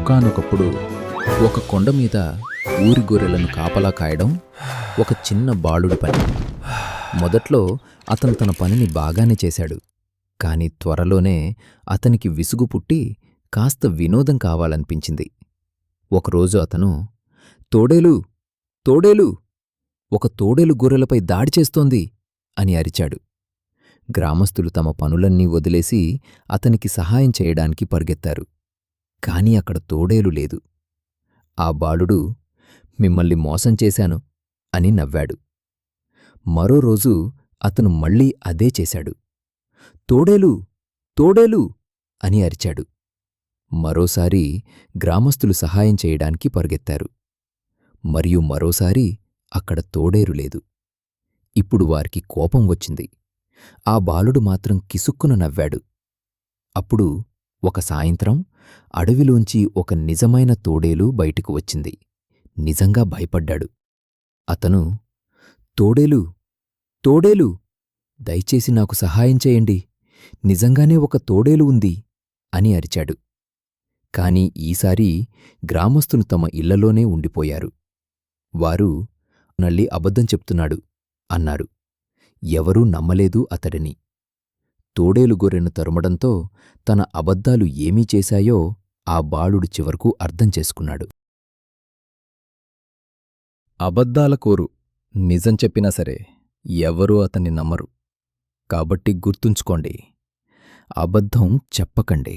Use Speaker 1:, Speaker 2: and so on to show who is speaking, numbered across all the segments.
Speaker 1: ఒకానొకప్పుడు ఒక కొండ మీద ఊరి గొర్రెలను కాపలా కాయడం ఒక చిన్న బాలుడి పని. మొదట్లో అతను తన పనిని బాగానే చేశాడు. కాని త్వరలోనే అతనికి విసుగు పుట్టి కాస్త వినోదం కావాలనిపించింది. ఒకరోజు అతను, తోడేలు, తోడేలు, ఒక తోడేలు గొర్రెలపై దాడి చేస్తోంది అని అరిచాడు. గ్రామస్తులు తమ పనులన్నీ వదిలేసి అతనికి సహాయం చేయడానికి పరుగెత్తారు. కాని అక్కడ తోడేలు లేదు. ఆ బాలుడు, మిమ్మల్ని మోసం చేశాను అని నవ్వాడు. మరో రోజు అతను మళ్ళీ అదే చేశాడు. తోడేలు, తోడేలు అని అరిచాడు. మరోసారి గ్రామస్తులు సహాయం చేయడానికి పరుగెత్తారు. మరియు మరోసారి అక్కడ తోడేలు లేదు. ఇప్పుడు వారికి కోపం వచ్చింది. ఆ బాలుడు మాత్రం కిసుక్కున నవ్వాడు. అప్పుడు ఒక సాయంత్రం అడవిలోంచి ఒక నిజమైన తోడేలు బయటికి వచ్చింది. నిజంగా భయపడ్డాడు. అతను, తోడేలు, తోడేలు, దయచేసి నాకు సహాయం చేయండి, నిజంగానే ఒక తోడేలు ఉంది అని అరిచాడు. కాని ఈసారి గ్రామస్తులు తమ ఇళ్లలోనే ఉండిపోయారు. వారు, నల్లి అబద్ధం చెప్తున్నాడు అన్నారు. ఎవరూ నమ్మలేదు అతడిని. తోడేలు గొర్రెను తరుమడంతో తన అబద్ధాలు ఏమీ చేశాయో ఆ బాలుడు చివరకు అర్థం చేసుకున్నాడు. అబద్ధాల కోరు నిజం చెప్పినా సరే ఎవరూ అతన్ని నమ్మరు. కాబట్టి గుర్తుంచుకోండి, అబద్ధం చెప్పకండి.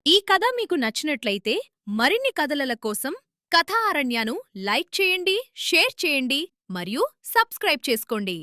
Speaker 2: ఈ కథ మీకు నచ్చినట్లయితే మరిన్ని కథల కోసం కథా అరణ్యను లైక్ చేయండి, షేర్ చేయండి మరియు సబ్స్క్రైబ్ చేసుకోండి.